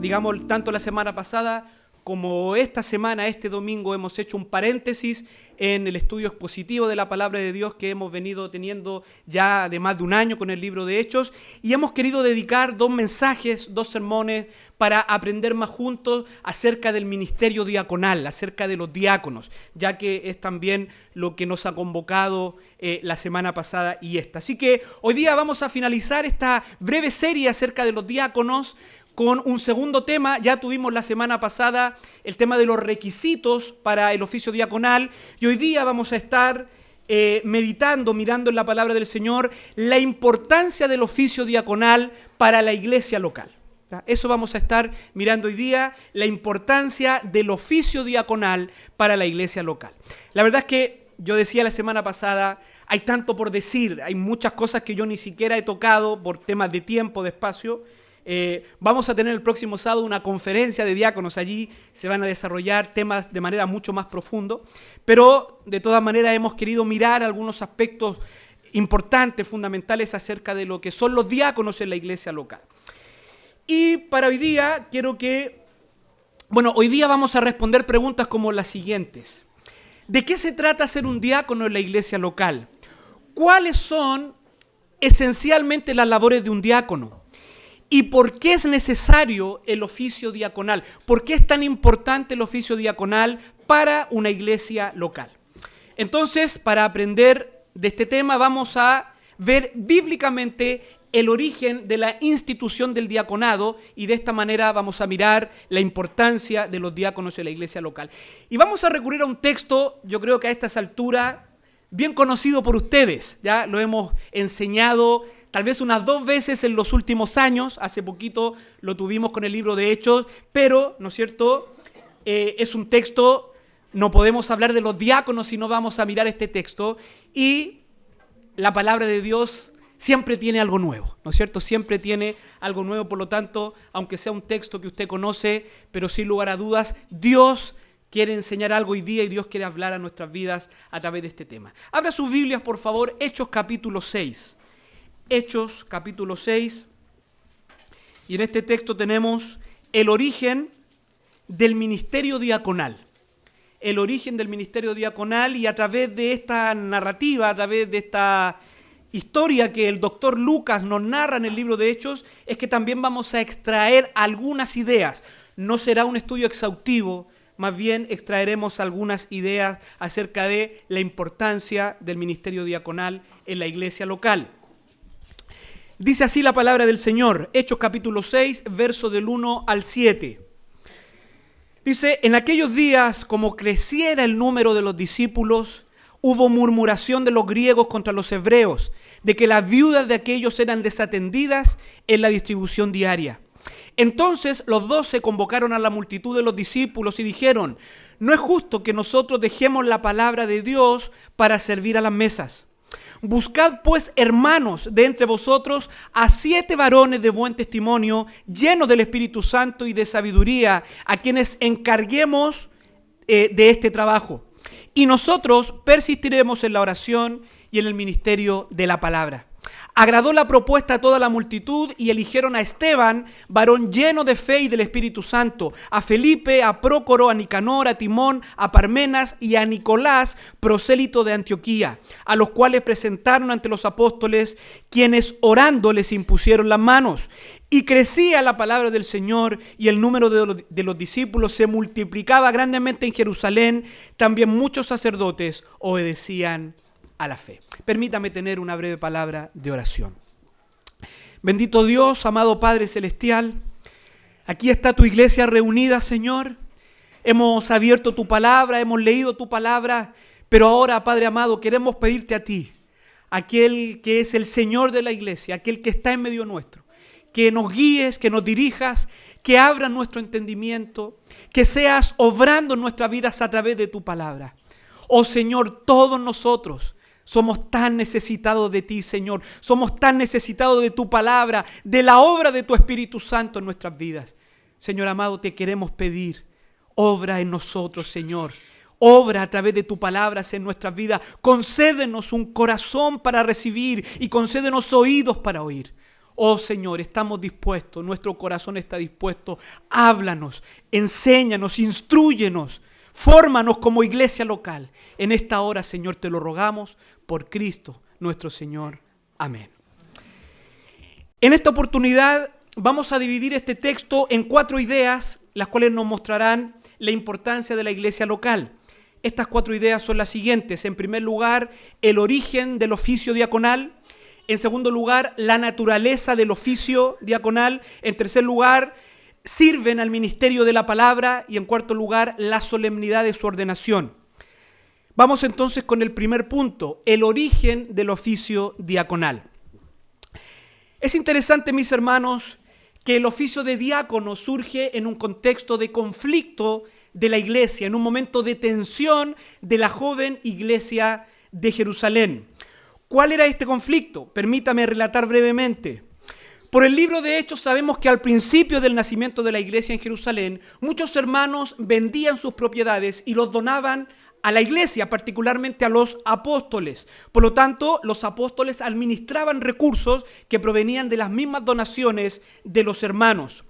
Digamos, tanto la semana pasada como esta semana, este domingo, hemos hecho un paréntesis en el estudio expositivo de la palabra de Dios que hemos venido teniendo ya de más de un año con el libro de Hechos, y hemos querido dedicar 2 mensajes, 2 sermones para aprender más juntos acerca del ministerio diaconal, acerca de los diáconos, ya que es también lo que nos ha convocado la semana pasada y esta. Así que hoy día vamos a finalizar esta breve serie acerca de los diáconos con un segundo tema. Ya tuvimos la semana pasada el tema de los requisitos para el oficio diaconal, y hoy día vamos a estar meditando, mirando en la palabra del Señor, la importancia del oficio diaconal para la iglesia local. Eso vamos a estar mirando hoy día, la importancia del oficio diaconal para la iglesia local. La verdad es que yo decía la semana pasada, hay tanto por decir, hay muchas cosas que yo ni siquiera he tocado por temas de tiempo, de espacio. Vamos a tener el próximo sábado una conferencia de diáconos. Allí se van a desarrollar temas de manera mucho más profundo, pero de todas maneras hemos querido mirar algunos aspectos importantes, fundamentales acerca de lo que son los diáconos en la iglesia local. Y para hoy día hoy día vamos a responder preguntas como las siguientes. ¿De qué se trata ser un diácono en la iglesia local? ¿Cuáles son esencialmente las labores de un diácono? ¿Y por qué es necesario el oficio diaconal? ¿Por qué es tan importante el oficio diaconal para una iglesia local? Entonces, para aprender de este tema, vamos a ver bíblicamente el origen de la institución del diaconado, y de esta manera vamos a mirar la importancia de los diáconos en la iglesia local. Y vamos a recurrir a un texto, yo creo que a estas alturas, bien conocido por ustedes. Ya lo hemos enseñado tal vez unas 2 veces en los últimos años. Hace poquito lo tuvimos con el libro de Hechos, pero, ¿no es cierto?, es un texto, no podemos hablar de los diáconos si no vamos a mirar este texto, y la palabra de Dios siempre tiene algo nuevo, ¿no es cierto? Siempre tiene algo nuevo, por lo tanto, aunque sea un texto que usted conoce, pero sin lugar a dudas, Dios quiere enseñar algo hoy día y Dios quiere hablar a nuestras vidas a través de este tema. Abra sus Biblias, por favor, Hechos capítulo 6. Hechos capítulo 6, y en este texto tenemos el origen del ministerio diaconal. El origen del ministerio diaconal, y a través de esta narrativa, a través de esta historia que el doctor Lucas nos narra en el libro de Hechos, es que también vamos a extraer algunas ideas. No será un estudio exhaustivo, más bien extraeremos algunas ideas acerca de la importancia del ministerio diaconal en la iglesia local. Dice así la palabra del Señor, Hechos capítulo 6, verso del 1 al 7. Dice: en aquellos días, como creciera el número de los discípulos, hubo murmuración de los griegos contra los hebreos, de que las viudas de aquellos eran desatendidas en la distribución diaria. Entonces los 12 convocaron a la multitud de los discípulos y dijeron: no es justo que nosotros dejemos la palabra de Dios para servir a las mesas. Buscad pues, hermanos, de entre vosotros a 7 varones de buen testimonio, llenos del Espíritu Santo y de sabiduría, a quienes encarguemos de este trabajo. Y nosotros persistiremos en la oración y en el ministerio de la palabra. Agradó la propuesta a toda la multitud, y eligieron a Esteban, varón lleno de fe y del Espíritu Santo, a Felipe, a Prócoro, a Nicanor, a Timón, a Parmenas y a Nicolás, prosélito de Antioquía, a los cuales presentaron ante los apóstoles, quienes orando les impusieron las manos. Y crecía la palabra del Señor, y el número de los discípulos se multiplicaba grandemente en Jerusalén. También muchos sacerdotes obedecían a la fe. Permítame tener una breve palabra de oración. Bendito Dios, amado Padre Celestial, aquí está tu iglesia reunida, Señor. Hemos abierto tu palabra, hemos leído tu palabra, pero ahora, Padre amado, queremos pedirte a ti, aquel que es el Señor de la iglesia, aquel que está en medio nuestro, que nos guíes, que nos dirijas, que abras nuestro entendimiento, que seas obrando en nuestras vidas a través de tu palabra. Oh Señor, todos nosotros somos tan necesitados de ti, Señor. Somos tan necesitados de tu palabra, de la obra de tu Espíritu Santo en nuestras vidas. Señor amado, te queremos pedir, obra en nosotros, Señor. Obra a través de tu palabra en nuestras vidas. Concédenos un corazón para recibir y concédenos oídos para oír. Oh Señor, estamos dispuestos, nuestro corazón está dispuesto. Háblanos, enséñanos, instrúyenos, fórmanos como iglesia local. En esta hora, Señor, te lo rogamos por Cristo, nuestro Señor. Amén. En esta oportunidad vamos a dividir este texto en 4 ideas, las cuales nos mostrarán la importancia de la iglesia local. Estas 4 ideas son las siguientes. En primer lugar, el origen del oficio diaconal. En segundo lugar, la naturaleza del oficio diaconal. En tercer lugar, sirven al ministerio de la palabra. Y en cuarto lugar, la solemnidad de su ordenación. Vamos entonces con el primer punto, el origen del oficio diaconal. Es interesante, mis hermanos, que el oficio de diácono surge en un contexto de conflicto de la iglesia, en un momento de tensión de la joven iglesia de Jerusalén. ¿Cuál era este conflicto? Permítame relatar brevemente. Por el libro de Hechos sabemos que al principio del nacimiento de la iglesia en Jerusalén, muchos hermanos vendían sus propiedades y los donaban a la iglesia, particularmente a los apóstoles. Por lo tanto, los apóstoles administraban recursos que provenían de las mismas donaciones de los hermanos.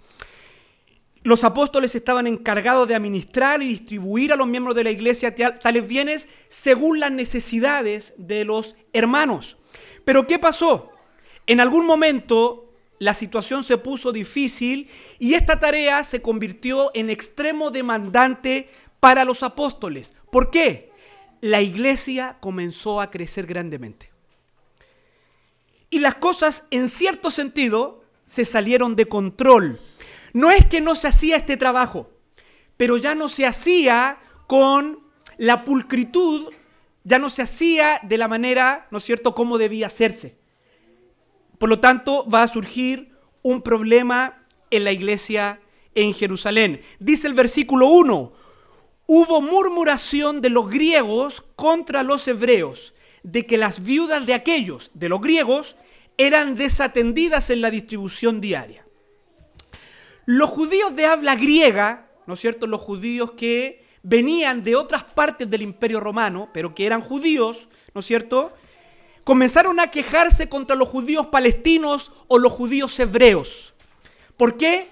Los apóstoles estaban encargados de administrar y distribuir a los miembros de la iglesia tales bienes según las necesidades de los hermanos. Pero ¿qué pasó? En algún momento la situación se puso difícil y esta tarea se convirtió en extremo demandante para los apóstoles. ¿Por qué? La iglesia comenzó a crecer grandemente. Y las cosas, en cierto sentido, se salieron de control. No es que no se hacía este trabajo, pero ya no se hacía con la pulcritud, ya no se hacía de la manera, ¿no es cierto?, como debía hacerse. Por lo tanto, va a surgir un problema en la iglesia en Jerusalén. Dice el versículo 1, hubo murmuración de los griegos contra los hebreos, de que las viudas de aquellos, de los griegos, eran desatendidas en la distribución diaria. Los judíos de habla griega, ¿no es cierto?, los judíos que venían de otras partes del Imperio Romano, pero que eran judíos, ¿no es cierto?, comenzaron a quejarse contra los judíos palestinos o los judíos hebreos. ¿Por qué?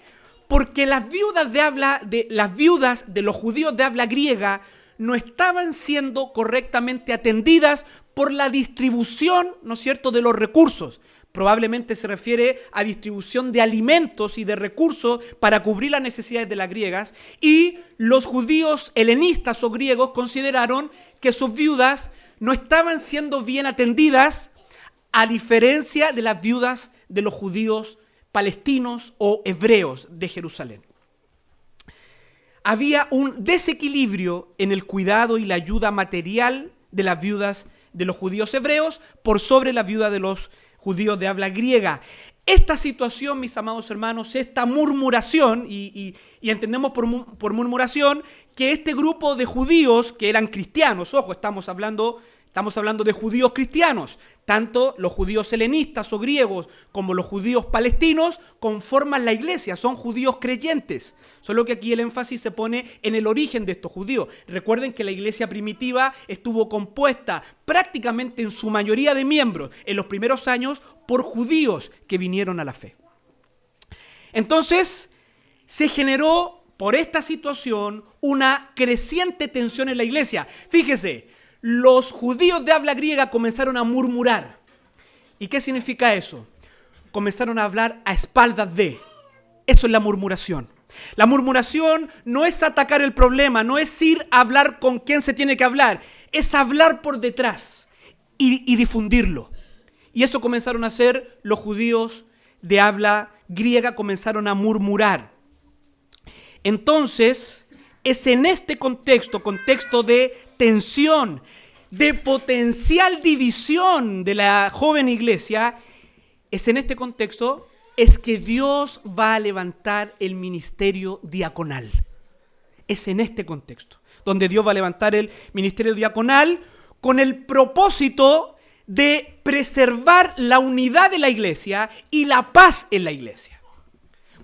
Porque las viudas de los judíos de habla griega no estaban siendo correctamente atendidas por la distribución, ¿no es cierto?, de los recursos. Probablemente se refiere a distribución de alimentos y de recursos para cubrir las necesidades de las griegas. Y los judíos helenistas o griegos consideraron que sus viudas no estaban siendo bien atendidas, a diferencia de las viudas de los judíos palestinos o hebreos de Jerusalén. Había un desequilibrio en el cuidado y la ayuda material de las viudas de los judíos hebreos por sobre la viuda de los judíos de habla griega. Esta situación, mis amados hermanos, esta murmuración, y entendemos por murmuración que este grupo de judíos que eran cristianos, ojo, estamos hablando de judíos cristianos, tanto los judíos helenistas o griegos como los judíos palestinos conforman la iglesia, son judíos creyentes. Solo que aquí el énfasis se pone en el origen de estos judíos. Recuerden que la iglesia primitiva estuvo compuesta prácticamente en su mayoría de miembros en los primeros años por judíos que vinieron a la fe. Entonces, se generó por esta situación una creciente tensión en la iglesia. Fíjese, los judíos de habla griega comenzaron a murmurar. ¿Y qué significa eso? Comenzaron a hablar a espaldas de. Eso es la murmuración. La murmuración no es atacar el problema, no es ir a hablar con quien se tiene que hablar, es hablar por detrás y difundirlo. Y eso comenzaron a hacer los judíos de habla griega, comenzaron a murmurar. Entonces, es en este contexto de tensión, de potencial división de la joven iglesia, es en este contexto es que Dios va a levantar el ministerio diaconal. Es en este contexto donde Dios va a levantar el ministerio diaconal con el propósito de preservar la unidad de la iglesia y la paz en la iglesia.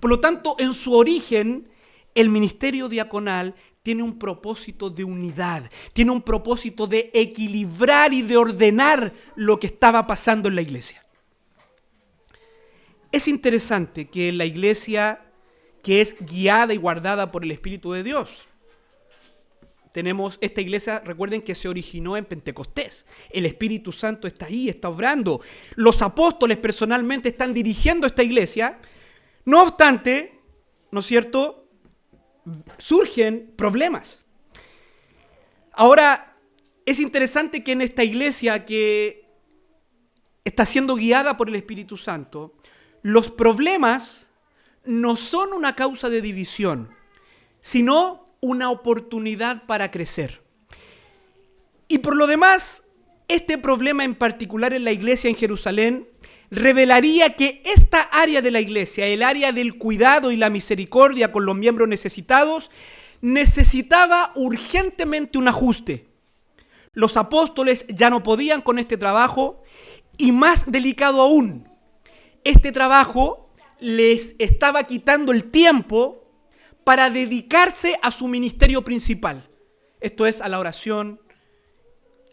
Por lo tanto, en su origen, el ministerio diaconal tiene un propósito de unidad, tiene un propósito de equilibrar y de ordenar lo que estaba pasando en la iglesia. Es interesante que la iglesia que es guiada y guardada por el Espíritu de Dios, tenemos esta iglesia, recuerden que se originó en Pentecostés. El Espíritu Santo está ahí, está obrando. Los apóstoles personalmente están dirigiendo esta iglesia. No obstante, ¿no es cierto?, surgen problemas. Ahora, es interesante que en esta iglesia que está siendo guiada por el Espíritu Santo, los problemas no son una causa de división, sino una oportunidad para crecer. Y por lo demás, este problema en particular en la iglesia en Jerusalén revelaría que esta área de la iglesia, el área del cuidado y la misericordia con los miembros necesitados, necesitaba urgentemente un ajuste. Los apóstoles ya no podían con este trabajo y, más delicado aún, este trabajo les estaba quitando el tiempo para dedicarse a su ministerio principal. Esto es, a la oración,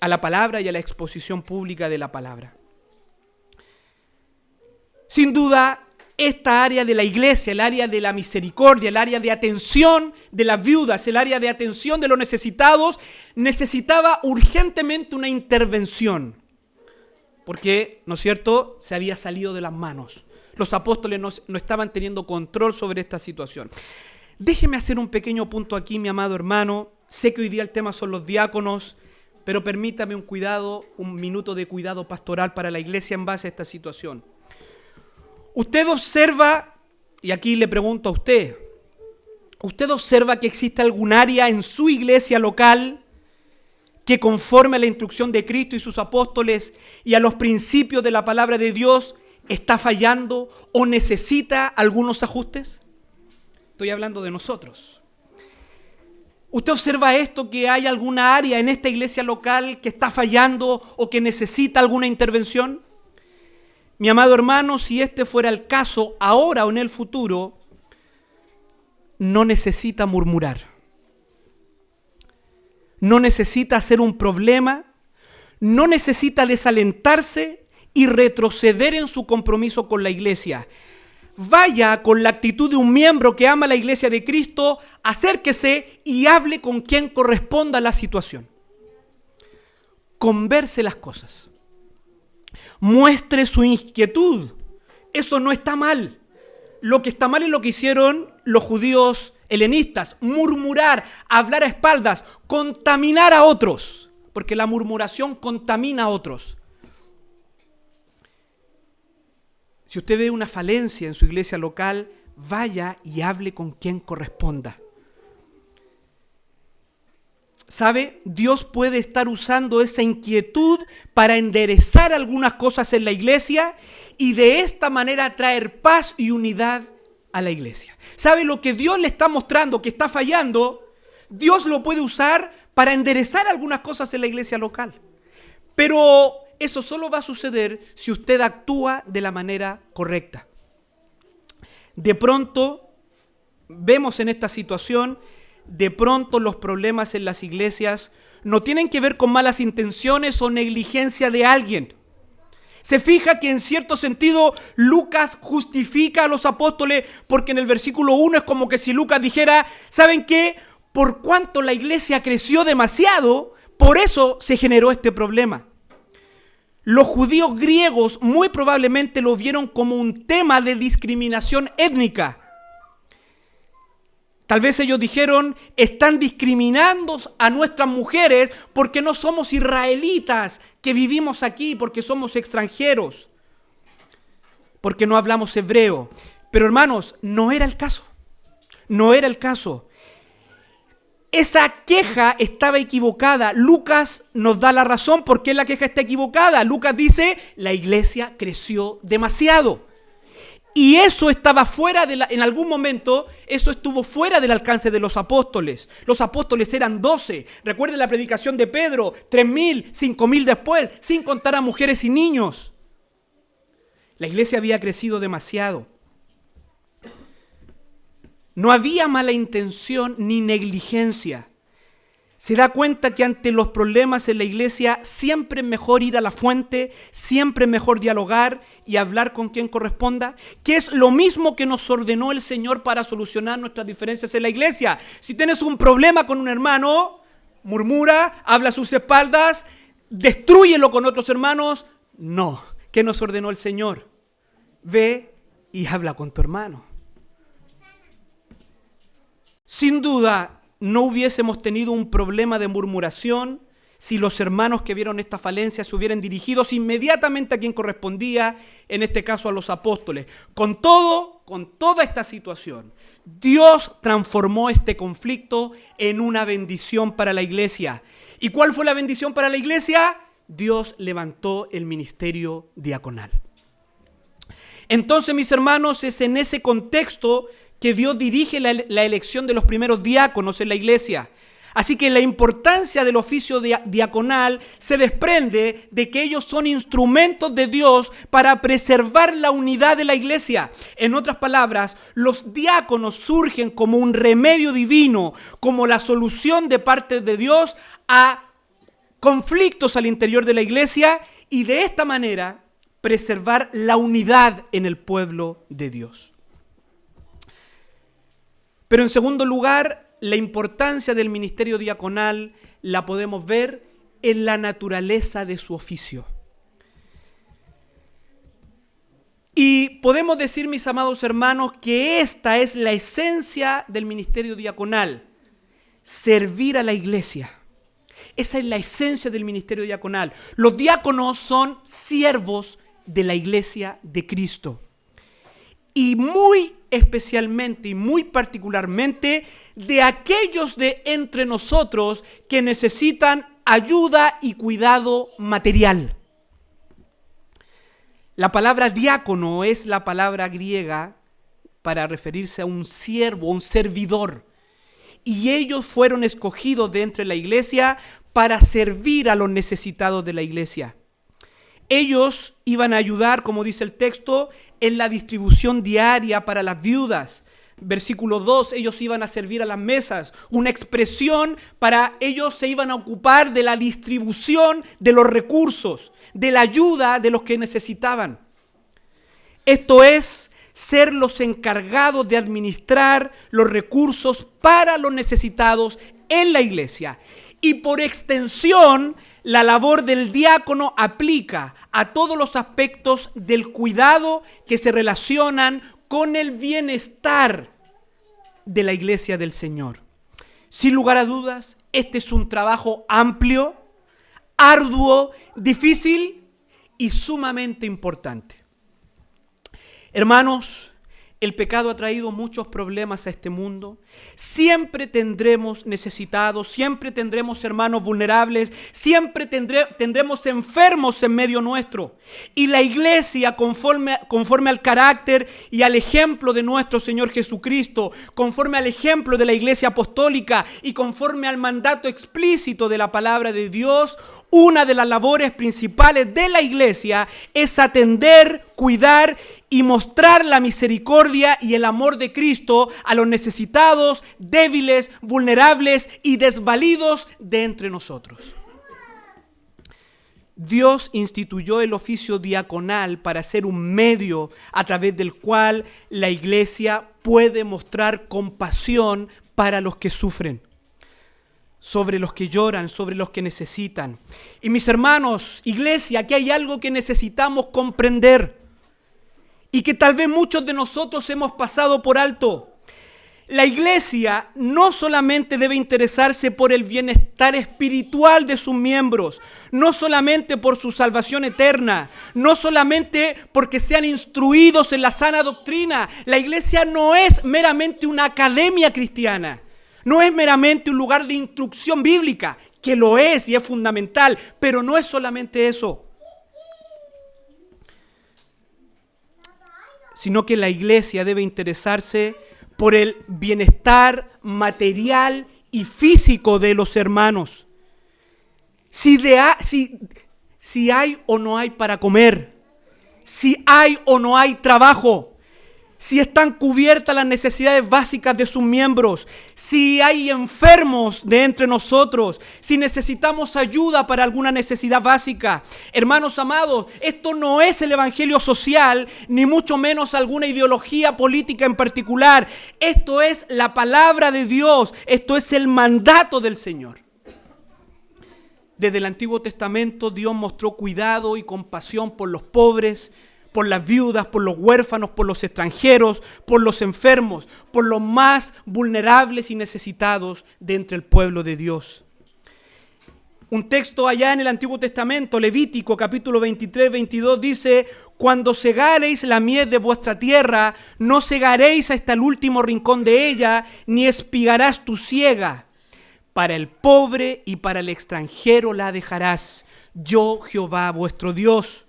a la palabra y a la exposición pública de la palabra. Sin duda, esta área de la iglesia, el área de la misericordia, el área de atención de las viudas, el área de atención de los necesitados, necesitaba urgentemente una intervención. Porque, ¿no es cierto?, se había salido de las manos. Los apóstoles no estaban teniendo control sobre esta situación. Déjeme hacer un pequeño punto aquí, mi amado hermano. Sé que hoy día el tema son los diáconos, pero permítame un minuto de cuidado pastoral para la iglesia en base a esta situación. Usted observa, y aquí le pregunto a usted observa que existe algún área en su iglesia local que conforme a la instrucción de Cristo y sus apóstoles y a los principios de la palabra de Dios está fallando o necesita algunos ajustes? Estoy hablando de nosotros. ¿Usted observa esto, que hay alguna área en esta iglesia local que está fallando o que necesita alguna intervención? Mi amado hermano, si este fuera el caso ahora o en el futuro, no necesita murmurar. No necesita hacer un problema, no necesita desalentarse y retroceder en su compromiso con la iglesia. Vaya con la actitud de un miembro que ama la iglesia de Cristo, acérquese y hable con quien corresponda a la situación. Converse las cosas. Muestre su inquietud. Eso no está mal. Lo que está mal es lo que hicieron los judíos helenistas: murmurar, hablar a espaldas, contaminar a otros, porque la murmuración contamina a otros. Si usted ve una falencia en su iglesia local, vaya y hable con quien corresponda. ¿Sabe? Dios puede estar usando esa inquietud para enderezar algunas cosas en la iglesia y de esta manera traer paz y unidad a la iglesia. ¿Sabe? Lo que Dios le está mostrando que está fallando, Dios lo puede usar para enderezar algunas cosas en la iglesia local. Pero eso solo va a suceder si usted actúa de la manera correcta. De pronto, vemos en esta situación, de pronto los problemas en las iglesias no tienen que ver con malas intenciones o negligencia de alguien. Se fija que en cierto sentido Lucas justifica a los apóstoles, porque en el versículo 1 es como que si Lucas dijera: ¿saben qué? Por cuanto la iglesia creció demasiado, por eso se generó este problema. Los judíos griegos muy probablemente lo vieron como un tema de discriminación étnica. Tal vez ellos dijeron: están discriminando a nuestras mujeres porque no somos israelitas que vivimos aquí, porque somos extranjeros, porque no hablamos hebreo. Pero hermanos, no era el caso. No era el caso. Esa queja estaba equivocada. Lucas nos da la razón por qué la queja está equivocada. Lucas dice: la iglesia creció demasiado. Y eso estaba fuera en algún momento, eso estuvo fuera del alcance de los apóstoles. Los apóstoles eran 12. Recuerden la predicación de Pedro: 3,000, 5,000 después, sin contar a mujeres y niños. La iglesia había crecido demasiado. No había mala intención ni negligencia. Se da cuenta que ante los problemas en la iglesia siempre es mejor ir a la fuente, siempre es mejor dialogar y hablar con quien corresponda, que es lo mismo que nos ordenó el Señor para solucionar nuestras diferencias en la iglesia. Si tienes un problema con un hermano, murmura, habla a sus espaldas, destrúyelo con otros hermanos. No, ¿qué nos ordenó el Señor? Ve y habla con tu hermano. Sin duda, no hubiésemos tenido un problema de murmuración si los hermanos que vieron esta falencia se hubieran dirigido inmediatamente a quien correspondía, en este caso a los apóstoles. Con toda esta situación, Dios transformó este conflicto en una bendición para la iglesia. ¿Y cuál fue la bendición para la iglesia? Dios levantó el ministerio diaconal. Entonces, mis hermanos, es en ese contexto que Dios dirige la elección de los primeros diáconos en la iglesia. Así que la importancia del oficio diaconal se desprende de que ellos son instrumentos de Dios para preservar la unidad de la iglesia. En otras palabras, los diáconos surgen como un remedio divino, como la solución de parte de Dios a conflictos al interior de la iglesia y de esta manera preservar la unidad en el pueblo de Dios. Pero en segundo lugar, la importancia del ministerio diaconal la podemos ver en la naturaleza de su oficio. Y podemos decir, mis amados hermanos, que esta es la esencia del ministerio diaconal: servir a la iglesia. Esa es la esencia del ministerio diaconal. Los diáconos son siervos de la iglesia de Cristo. Y muy especialmente y muy particularmente de aquellos de entre nosotros que necesitan ayuda y cuidado material. La palabra diácono es la palabra griega para referirse a un siervo, un servidor. Y ellos fueron escogidos de entre la iglesia para servir a los necesitados de la iglesia. Ellos iban a ayudar, como dice el texto, en la distribución diaria para las viudas. Versículo 2, ellos iban a servir a las mesas. Una expresión para ellos se iban a ocupar de la distribución de los recursos, de la ayuda de los que necesitaban. Esto es ser los encargados de administrar los recursos para los necesitados en la iglesia. Y por extensión, la labor del diácono aplica a todos los aspectos del cuidado que se relacionan con el bienestar de la iglesia del Señor. Sin lugar a dudas, este es un trabajo amplio, arduo, difícil y sumamente importante. Hermanos, el pecado ha traído muchos problemas a este mundo. Siempre tendremos necesitados, siempre tendremos hermanos vulnerables, siempre tendremos enfermos en medio nuestro. Y la iglesia, conforme al carácter y al ejemplo de nuestro Señor Jesucristo, conforme al ejemplo de la iglesia apostólica y conforme al mandato explícito de la palabra de Dios, una de las labores principales de la iglesia es atender, cuidar y mostrar la misericordia y el amor de Cristo a los necesitados, débiles, vulnerables y desvalidos de entre nosotros. Dios instituyó el oficio diaconal para ser un medio a través del cual la iglesia puede mostrar compasión para los que sufren, sobre los que lloran, sobre los que necesitan. Y mis hermanos, iglesia, aquí hay algo que necesitamos comprender y que tal vez muchos de nosotros hemos pasado por alto. La iglesia no solamente debe interesarse por el bienestar espiritual de sus miembros, no solamente por su salvación eterna, no solamente porque sean instruidos en la sana doctrina. La iglesia no es meramente una academia cristiana, no es meramente un lugar de instrucción bíblica, que lo es y es fundamental, pero no es solamente eso. Sino que la iglesia debe interesarse por el bienestar material y físico de los hermanos. Si hay o no hay para comer, si hay o no hay trabajo, si están cubiertas las necesidades básicas de sus miembros, si hay enfermos de entre nosotros, si necesitamos ayuda para alguna necesidad básica. Hermanos amados, esto no es el evangelio social, ni mucho menos alguna ideología política en particular. Esto es la palabra de Dios, esto es el mandato del Señor. Desde el Antiguo Testamento Dios mostró cuidado y compasión por los pobres, por las viudas, por los huérfanos, por los extranjeros, por los enfermos, por los más vulnerables y necesitados de entre el pueblo de Dios. Un texto allá en el Antiguo Testamento, Levítico capítulo 23, 22, dice: cuando segareis la mies de vuestra tierra, no segaréis hasta el último rincón de ella, ni espigarás tu siega. Para el pobre y para el extranjero la dejarás, yo Jehová vuestro Dios.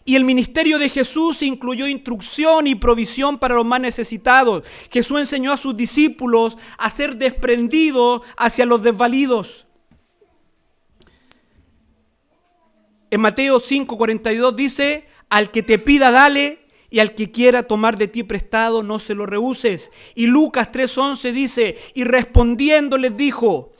Y el ministerio de Jesús incluyó instrucción y provisión para los más necesitados. Jesús enseñó a sus discípulos a ser desprendidos hacia los desvalidos. En Mateo 5:42 dice: al que te pida dale, y al que quiera tomar de ti prestado no se lo rehuses. Y Lucas 3:11 dice: y respondiendo les dijo: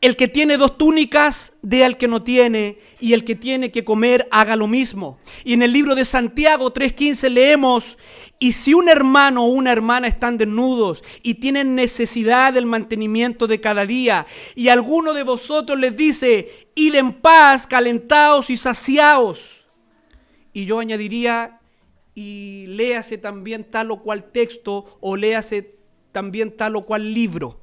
el que tiene 2 túnicas, dé al que no tiene, y el que tiene que comer, haga lo mismo. Y en el libro de Santiago 3:15 leemos: y si un hermano o una hermana están desnudos y tienen necesidad del mantenimiento de cada día, y alguno de vosotros les dice: id en paz, calentaos y saciaos. Y yo añadiría: y léase también tal o cual texto, o léase también tal o cual libro.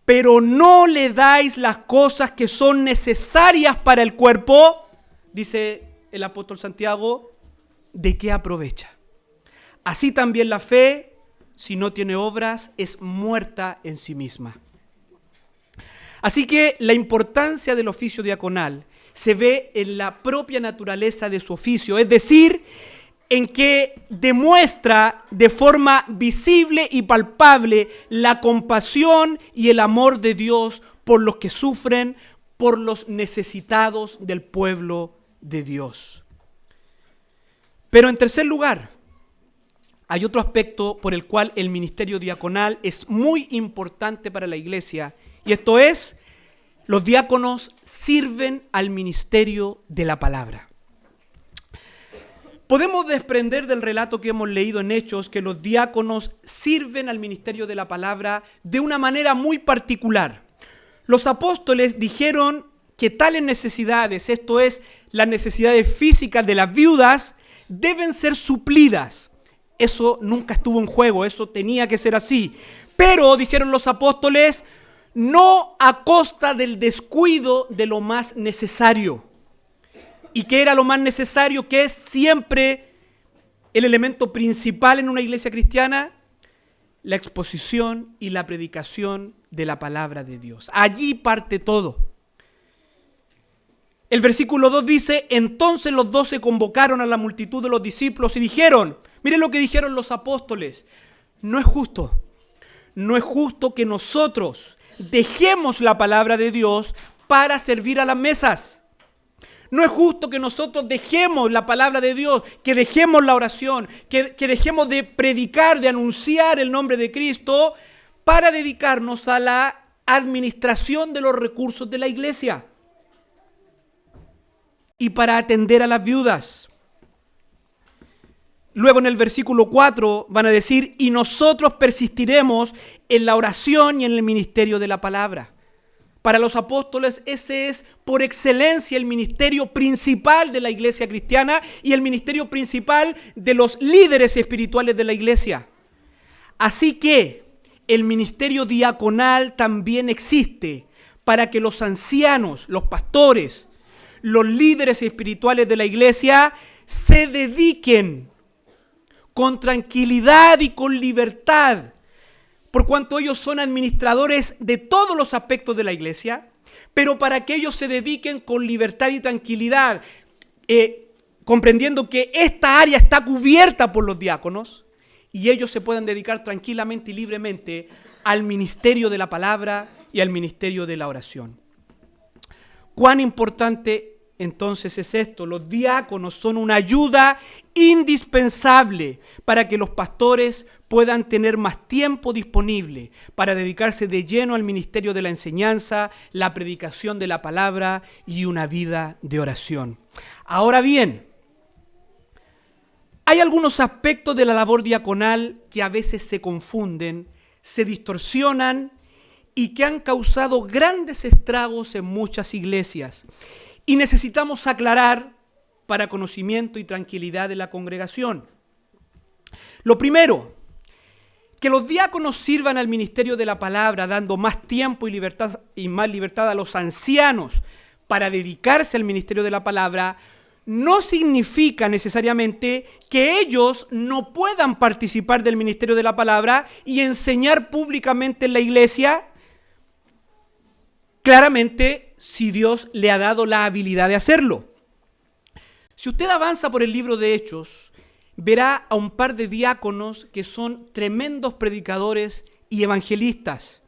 Pero no le dais las cosas que son necesarias para el cuerpo, dice el apóstol Santiago, ¿de qué aprovecha? Así también la fe, si no tiene obras, es muerta en sí misma. Así que la importancia del oficio diaconal se ve en la propia naturaleza de su oficio, es decir, en que demuestra de forma visible y palpable la compasión y el amor de Dios por los que sufren, por los necesitados del pueblo de Dios. Pero en tercer lugar, hay otro aspecto por el cual el ministerio diaconal es muy importante para la iglesia, y esto es: los diáconos sirven al ministerio de la palabra. Podemos desprender del relato que hemos leído en Hechos que los diáconos sirven al ministerio de la palabra de una manera muy particular. Los apóstoles dijeron que tales necesidades, esto es, las necesidades físicas de las viudas, deben ser suplidas. Eso nunca estuvo en juego, eso tenía que ser así. Pero, dijeron los apóstoles, no a costa del descuido de lo más necesario. ¿Y qué era lo más necesario? ¿Qué es siempre el elemento principal en una iglesia cristiana? La exposición y la predicación de la palabra de Dios. Allí parte todo. El versículo 2 dice: entonces los 12 convocaron a la multitud de los discípulos y dijeron, miren lo que dijeron los apóstoles: no es justo que nosotros dejemos la palabra de Dios para servir a las mesas. No es justo que nosotros dejemos la palabra de Dios, que dejemos la oración, que dejemos de predicar, de anunciar el nombre de Cristo para dedicarnos a la administración de los recursos de la iglesia y para atender a las viudas. Luego en el versículo 4 van a decir: y nosotros persistiremos en la oración y en el ministerio de la palabra. Para los apóstoles ese es por excelencia el ministerio principal de la iglesia cristiana y el ministerio principal de los líderes espirituales de la iglesia. Así que el ministerio diaconal también existe para que los ancianos, los pastores, los líderes espirituales de la iglesia se dediquen con tranquilidad y con libertad, por cuanto ellos son administradores de todos los aspectos de la iglesia, pero para que ellos se dediquen con libertad y tranquilidad, comprendiendo que esta área está cubierta por los diáconos, y ellos se puedan dedicar tranquilamente y libremente al ministerio de la palabra y al ministerio de la oración. ¿Cuán importante entonces es esto? Los diáconos son una ayuda indispensable para que los pastores puedan tener más tiempo disponible para dedicarse de lleno al ministerio de la enseñanza, la predicación de la palabra y una vida de oración. Ahora bien, hay algunos aspectos de la labor diaconal que a veces se confunden, se distorsionan y que han causado grandes estragos en muchas iglesias. Y necesitamos aclarar para conocimiento y tranquilidad de la congregación. Lo primero, que los diáconos sirvan al ministerio de la palabra, dando más tiempo y más libertad a los ancianos para dedicarse al ministerio de la palabra, no significa necesariamente que ellos no puedan participar del ministerio de la palabra y enseñar públicamente en la iglesia, claramente si Dios le ha dado la habilidad de hacerlo. Si usted avanza por el libro de Hechos, verá a un par de diáconos que son tremendos predicadores y evangelistas.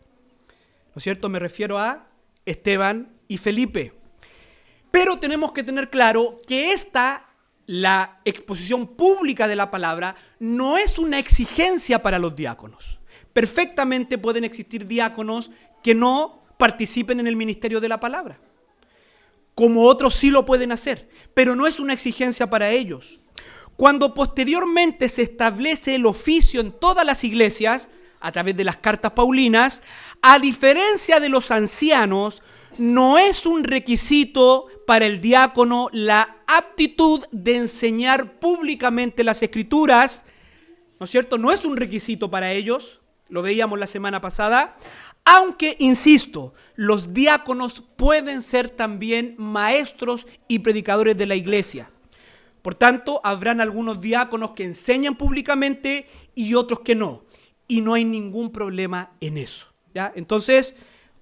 ¿No es cierto? Me refiero a Esteban y Felipe. Pero tenemos que tener claro que la exposición pública de la palabra, no es una exigencia para los diáconos. Perfectamente pueden existir diáconos que no participen en el ministerio de la palabra, como otros sí lo pueden hacer, pero no es una exigencia para ellos. Cuando posteriormente se establece el oficio en todas las iglesias, a través de las cartas paulinas, a diferencia de los ancianos, no es un requisito para el diácono la aptitud de enseñar públicamente las escrituras, ¿no es cierto? No es un requisito para ellos, lo veíamos la semana pasada, aunque, insisto, los diáconos pueden ser también maestros y predicadores de la iglesia. Por tanto, habrán algunos diáconos que enseñan públicamente y otros que no. Y no hay ningún problema en eso, ¿ya? Entonces,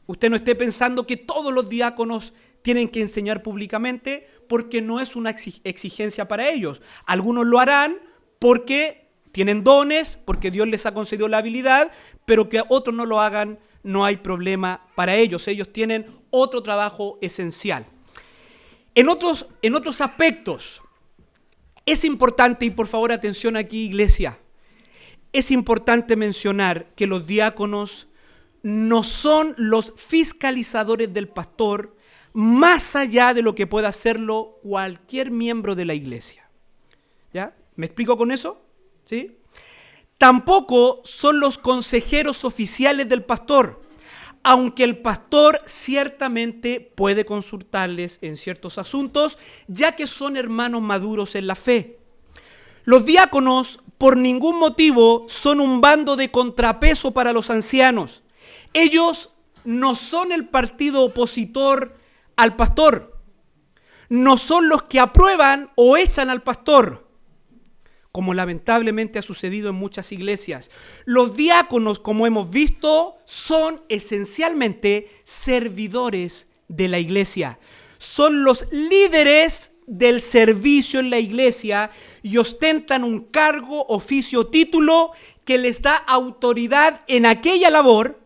usted no esté pensando que todos los diáconos tienen que enseñar públicamente, porque no es una exigencia para ellos. Algunos lo harán porque tienen dones, porque Dios les ha concedido la habilidad, pero que otros no lo hagan, no hay problema para ellos. Ellos tienen otro trabajo esencial. En otros aspectos, es importante, y por favor atención aquí, iglesia, es importante mencionar que los diáconos no son los fiscalizadores del pastor, más allá de lo que pueda hacerlo cualquier miembro de la iglesia. ¿Ya? ¿Me explico con eso? ¿Sí? Tampoco son los consejeros oficiales del pastor, aunque el pastor ciertamente puede consultarles en ciertos asuntos, ya que son hermanos maduros en la fe. Los diáconos, por ningún motivo, son un bando de contrapeso para los ancianos. Ellos no son el partido opositor al pastor. No son los que aprueban o echan al pastor, como lamentablemente ha sucedido en muchas iglesias. Los diáconos, como hemos visto, son esencialmente servidores de la iglesia. Son los líderes del servicio en la iglesia y ostentan un cargo, oficio, título que les da autoridad en aquella labor,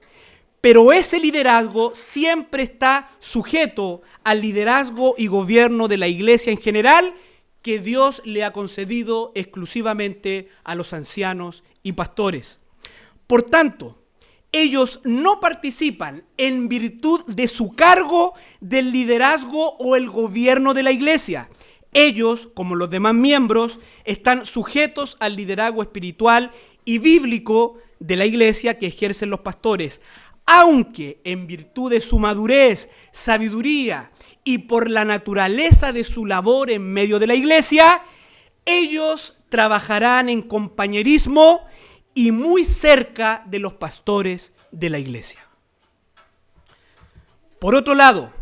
pero ese liderazgo siempre está sujeto al liderazgo y gobierno de la iglesia en general, que Dios le ha concedido exclusivamente a los ancianos y pastores. Por tanto, ellos no participan en virtud de su cargo del liderazgo o el gobierno de la iglesia. Ellos, como los demás miembros, están sujetos al liderazgo espiritual y bíblico de la iglesia que ejercen los pastores, aunque en virtud de su madurez, sabiduría y por la naturaleza de su labor en medio de la iglesia, ellos trabajarán en compañerismo y muy cerca de los pastores de la iglesia. Por otro lado,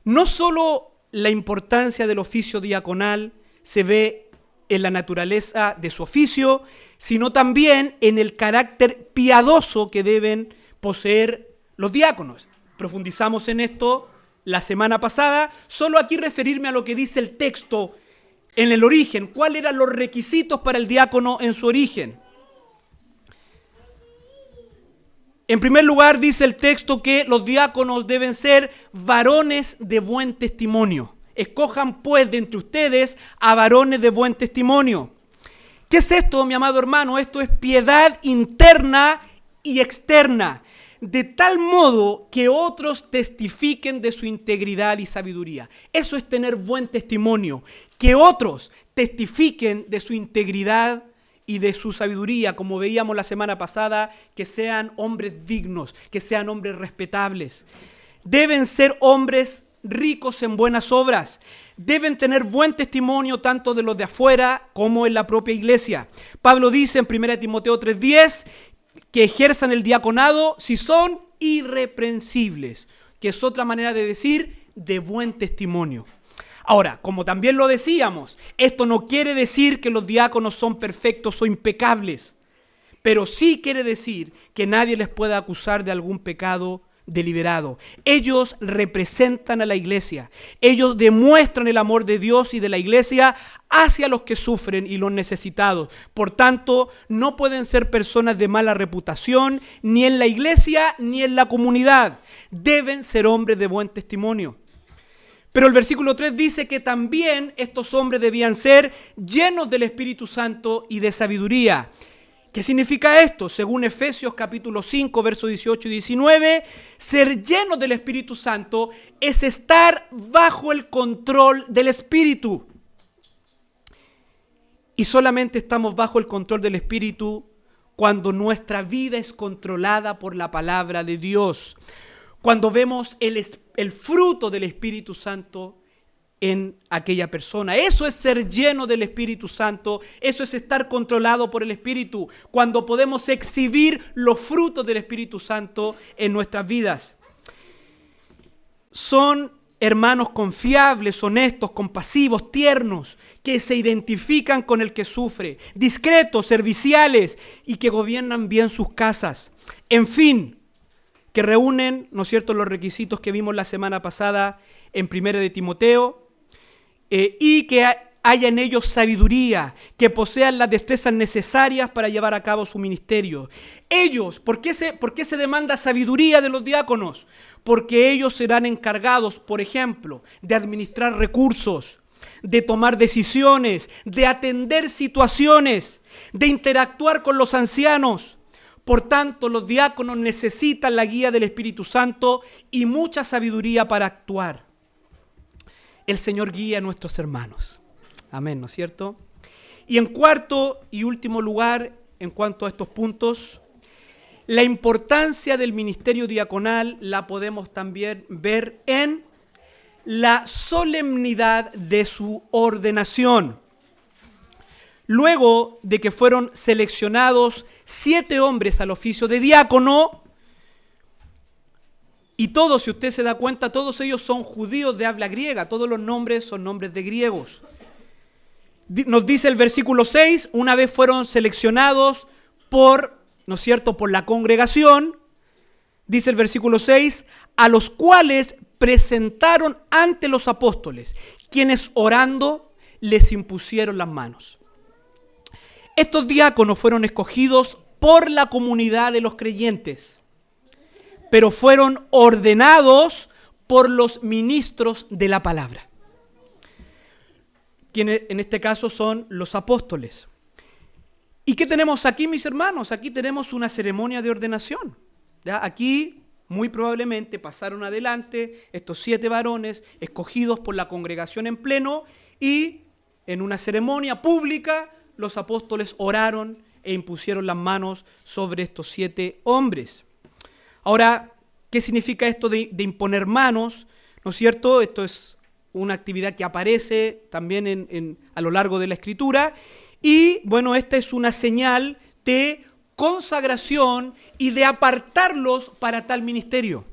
no solo la importancia del oficio diaconal se ve en la naturaleza de su oficio, sino también en el carácter piadoso que deben poseer los diáconos. Profundizamos en esto la semana pasada, solo aquí referirme a lo que dice el texto en el origen, cuáles eran los requisitos para el diácono en su origen. En primer lugar, dice el texto que los diáconos deben ser varones de buen testimonio. Escojan pues de entre ustedes a varones de buen testimonio. ¿Qué es esto, mi amado hermano? Esto es piedad interna y externa, de tal modo que otros testifiquen de su integridad y sabiduría. Eso es tener buen testimonio, que otros testifiquen de su integridad y de su sabiduría, como veíamos la semana pasada, que sean hombres dignos, que sean hombres respetables. Deben ser hombres ricos en buenas obras. Deben tener buen testimonio tanto de los de afuera como en la propia iglesia. Pablo dice en 1 Timoteo 3:10 que ejerzan el diaconado si son irreprensibles, que es otra manera de decir de buen testimonio. Ahora, como también lo decíamos, esto no quiere decir que los diáconos son perfectos o impecables, pero sí quiere decir que nadie les pueda acusar de algún pecado deliberado. Ellos representan a la iglesia. Ellos demuestran el amor de Dios y de la iglesia hacia los que sufren y los necesitados. Por tanto, no pueden ser personas de mala reputación ni en la iglesia ni en la comunidad. Deben ser hombres de buen testimonio. Pero el versículo 3 dice que también estos hombres debían ser llenos del Espíritu Santo y de sabiduría. ¿Qué significa esto? Según Efesios capítulo 5, versos 18 y 19, ser llenos del Espíritu Santo es estar bajo el control del Espíritu. Y solamente estamos bajo el control del Espíritu cuando nuestra vida es controlada por la palabra de Dios. Cuando vemos el fruto del Espíritu Santo en aquella persona. Eso es ser lleno del Espíritu Santo. Eso es estar controlado por el Espíritu. Cuando podemos exhibir los frutos del Espíritu Santo en nuestras vidas. Son hermanos confiables, honestos, compasivos, tiernos, que se identifican con el que sufre, discretos, serviciales y que gobiernan bien sus casas. En fin, que reúnen, ¿no es cierto?, los requisitos que vimos la semana pasada en 1 de Timoteo, y que haya en ellos sabiduría, que posean las destrezas necesarias para llevar a cabo su ministerio. Ellos, ¿por qué se demanda sabiduría de los diáconos? Porque ellos serán encargados, por ejemplo, de administrar recursos, de tomar decisiones, de atender situaciones, de interactuar con los ancianos. Por tanto, los diáconos necesitan la guía del Espíritu Santo y mucha sabiduría para actuar. El Señor guía a nuestros hermanos. Amén, ¿no es cierto? Y en cuarto y último lugar, en cuanto a estos puntos, la importancia del ministerio diaconal la podemos también ver en la solemnidad de su ordenación. Luego de que fueron seleccionados 7 hombres al oficio de diácono, y todos, si usted se da cuenta, todos ellos son judíos de habla griega, todos los nombres son nombres de griegos. Nos dice el versículo 6, una vez fueron seleccionados por, ¿no es cierto?, por la congregación, dice el versículo 6, a los cuales presentaron ante los apóstoles, quienes orando les impusieron las manos. Estos diáconos fueron escogidos por la comunidad de los creyentes, pero fueron ordenados por los ministros de la palabra, quienes en este caso son los apóstoles. ¿Y qué tenemos aquí, mis hermanos? Aquí tenemos una ceremonia de ordenación. ¿Ya? Aquí muy probablemente pasaron adelante estos 7 varones escogidos por la congregación en pleno y en una ceremonia pública los apóstoles oraron e impusieron las manos sobre estos 7 hombres. Ahora, ¿qué significa esto de imponer manos? ¿No es cierto? Esto es una actividad que aparece también a lo largo de la Escritura. Y, bueno, esta es una señal de consagración y de apartarlos para tal ministerio.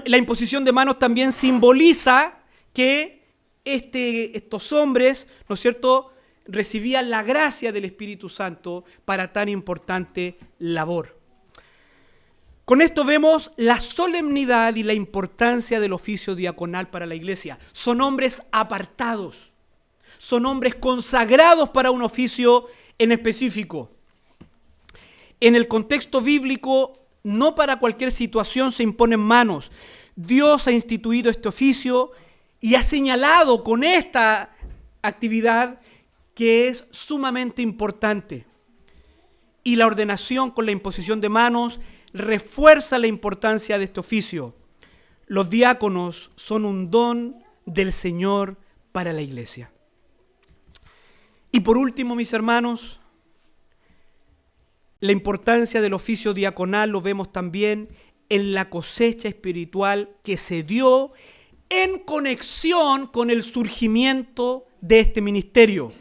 La imposición de manos también simboliza que estos hombres, ¿no es cierto?, recibían la gracia del Espíritu Santo para tan importante labor. Con esto vemos la solemnidad y la importancia del oficio diaconal para la iglesia. Son hombres apartados, son hombres consagrados para un oficio en específico. En el contexto bíblico, no para cualquier situación se imponen manos. Dios ha instituido este oficio y ha señalado con esta actividad que es sumamente importante. Y la ordenación con la imposición de manos refuerza la importancia de este oficio. Los diáconos son un don del Señor para la iglesia. Y por último, mis hermanos, la importancia del oficio diaconal lo vemos también en la cosecha espiritual que se dio en conexión con el surgimiento de este ministerio.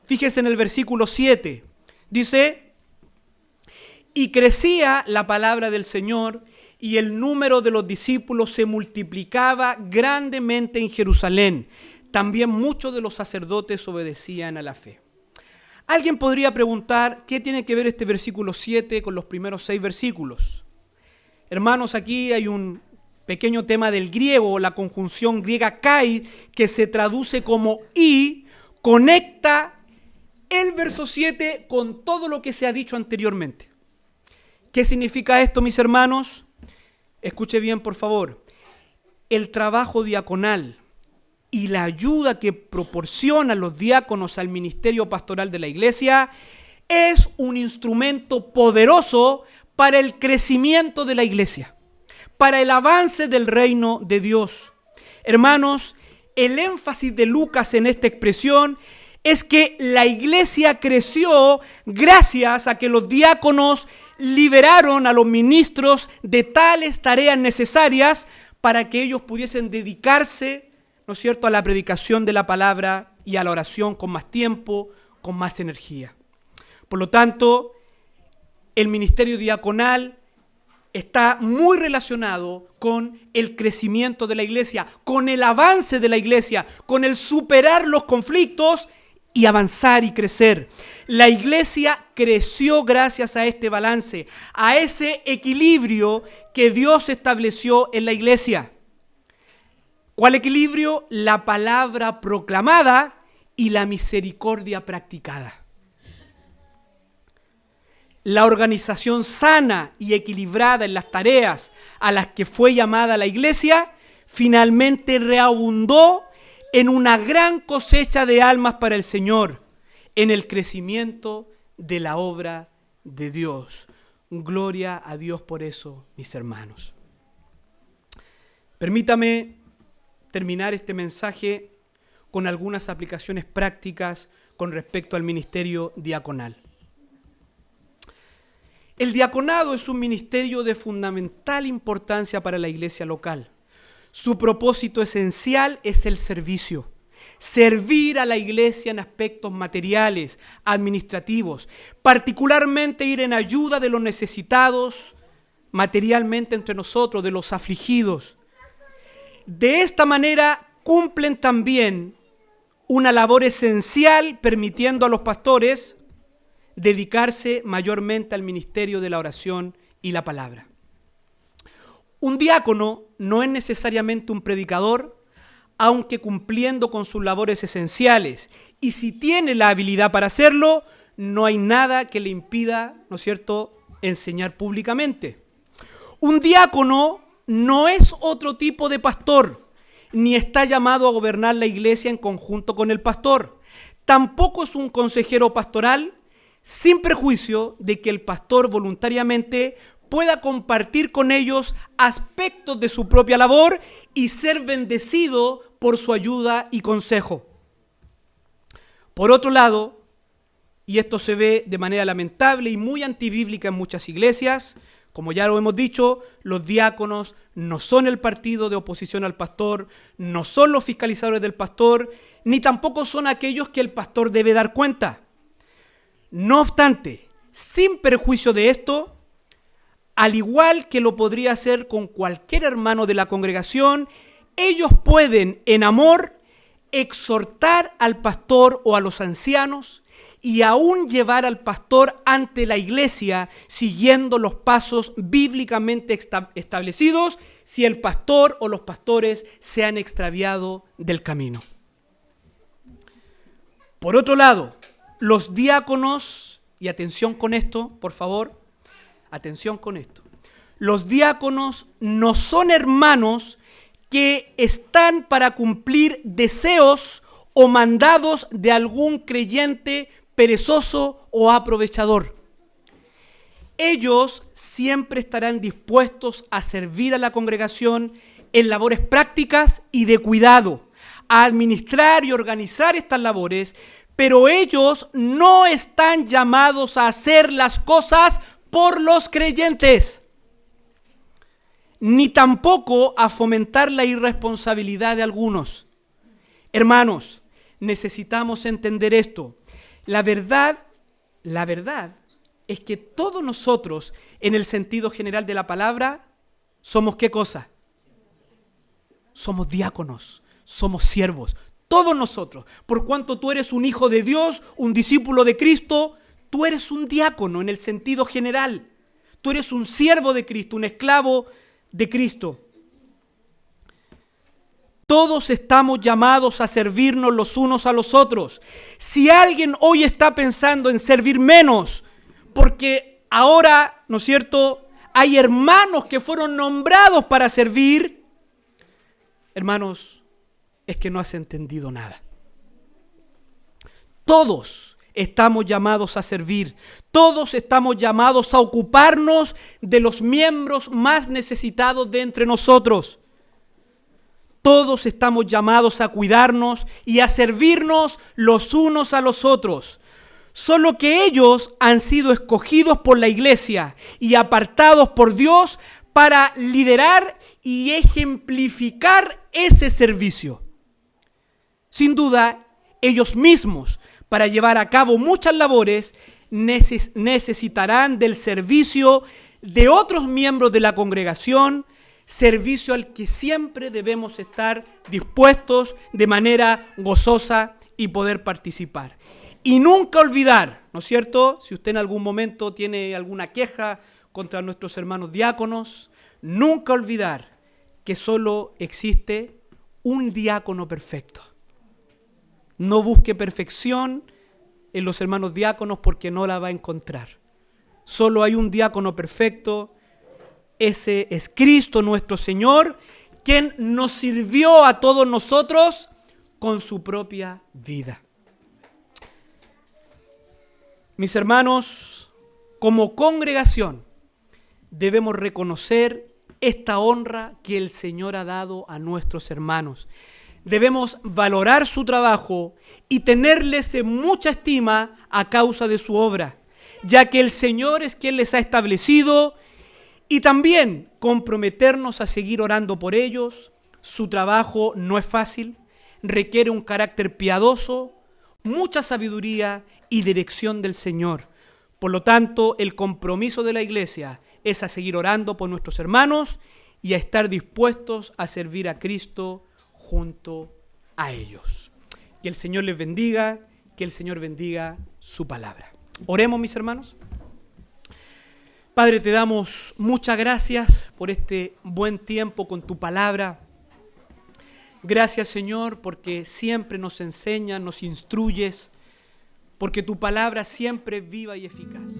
Fíjese en el versículo 7, dice: y crecía la palabra del Señor, y el número de los discípulos se multiplicaba grandemente en Jerusalén. También muchos de los sacerdotes obedecían a la fe. Alguien podría preguntar, ¿qué tiene que ver este versículo 7 con los primeros 6 versículos? Hermanos, aquí hay un pequeño tema del griego, la conjunción griega kai, que se traduce como y, conecta el verso 7 con todo lo que se ha dicho anteriormente. ¿Qué significa esto, mis hermanos? Escuche bien, por favor. El trabajo diaconal y la ayuda que proporcionan los diáconos al ministerio pastoral de la iglesia es un instrumento poderoso para el crecimiento de la iglesia, para el avance del reino de Dios. Hermanos, el énfasis de Lucas en esta expresión es que la iglesia creció gracias a que los diáconos liberaron a los ministros de tales tareas necesarias para que ellos pudiesen dedicarse, ¿no es cierto?, a la predicación de la palabra y a la oración con más tiempo, con más energía. Por lo tanto, el ministerio diaconal está muy relacionado con el crecimiento de la iglesia, con el avance de la iglesia, con el superar los conflictos y avanzar y crecer. La iglesia creció gracias a este balance, a ese equilibrio que Dios estableció en la iglesia. ¿Cuál equilibrio? La palabra proclamada y la misericordia practicada. La organización sana y equilibrada en las tareas a las que fue llamada la iglesia finalmente reabundó en una gran cosecha de almas para el Señor, en el crecimiento de la obra de Dios. Gloria a Dios por eso, mis hermanos. Permítame terminar este mensaje con algunas aplicaciones prácticas con respecto al ministerio diaconal. El diaconado es un ministerio de fundamental importancia para la iglesia local. Su propósito esencial es el servicio. Servir a la iglesia en aspectos materiales, administrativos, particularmente ir en ayuda de los necesitados materialmente entre nosotros, de los afligidos. De esta manera cumplen también una labor esencial, permitiendo a los pastores dedicarse mayormente al ministerio de la oración y la palabra. Un diácono no es necesariamente un predicador, aunque cumpliendo con sus labores esenciales. Y si tiene la habilidad para hacerlo, no hay nada que le impida, ¿no es cierto?, enseñar públicamente. Un diácono no es otro tipo de pastor, ni está llamado a gobernar la iglesia en conjunto con el pastor. Tampoco es un consejero pastoral, sin perjuicio de que el pastor voluntariamente pueda compartir con ellos aspectos de su propia labor y ser bendecido por su ayuda y consejo. Por otro lado, y esto se ve de manera lamentable y muy antibíblica en muchas iglesias, como ya lo hemos dicho, los diáconos no son el partido de oposición al pastor, no son los fiscalizadores del pastor, ni tampoco son aquellos que el pastor debe dar cuenta. No obstante, sin perjuicio de esto, al igual que lo podría hacer con cualquier hermano de la congregación, ellos pueden, en amor, exhortar al pastor o a los ancianos y aún llevar al pastor ante la iglesia siguiendo los pasos bíblicamente establecidos si el pastor o los pastores se han extraviado del camino. Por otro lado, los diáconos, y atención con esto, por favor, atención con esto. Los diáconos no son hermanos que están para cumplir deseos o mandados de algún creyente perezoso o aprovechador. Ellos siempre estarán dispuestos a servir a la congregación en labores prácticas y de cuidado, a administrar y organizar estas labores, pero ellos no están llamados a hacer las cosas por los creyentes, ni tampoco a fomentar la irresponsabilidad de algunos. Hermanos, necesitamos entender esto. La verdad es que todos nosotros, en el sentido general de la palabra, somos ¿qué cosa? Somos diáconos, somos siervos. Todos nosotros, por cuanto tú eres un hijo de Dios, un discípulo de Cristo, tú eres un diácono en el sentido general. Tú eres un siervo de Cristo, un esclavo de Cristo. Todos estamos llamados a servirnos los unos a los otros. Si alguien hoy está pensando en servir menos, porque ahora, ¿no es cierto?, hay hermanos que fueron nombrados para servir, hermanos, es que no has entendido nada. Todos estamos llamados a servir. Todos estamos llamados a ocuparnos de los miembros más necesitados de entre nosotros. Todos estamos llamados a cuidarnos y a servirnos los unos a los otros. Solo que ellos han sido escogidos por la iglesia y apartados por Dios para liderar y ejemplificar ese servicio. Sin duda, ellos mismos, para llevar a cabo muchas labores, necesitarán del servicio de otros miembros de la congregación, servicio al que siempre debemos estar dispuestos de manera gozosa y poder participar. Y nunca olvidar, ¿no es cierto? Si usted en algún momento tiene alguna queja contra nuestros hermanos diáconos, nunca olvidar que solo existe un diácono perfecto. No busque perfección en los hermanos diáconos porque no la va a encontrar. Solo hay un diácono perfecto. Ese es Cristo nuestro Señor, quien nos sirvió a todos nosotros con su propia vida. Mis hermanos, como congregación debemos reconocer esta honra que el Señor ha dado a nuestros hermanos. Debemos valorar su trabajo y tenerles en mucha estima a causa de su obra, ya que el Señor es quien les ha establecido, y también comprometernos a seguir orando por ellos. Su trabajo no es fácil, requiere un carácter piadoso, mucha sabiduría y dirección del Señor. Por lo tanto, el compromiso de la iglesia es a seguir orando por nuestros hermanos y a estar dispuestos a servir a Cristo junto a ellos. Que el Señor les bendiga, que el Señor bendiga su palabra. Oremos, mis hermanos. Padre, te damos muchas gracias por este buen tiempo con tu palabra. Gracias, Señor, porque siempre nos enseñas, nos instruyes, porque tu palabra siempre es viva y eficaz.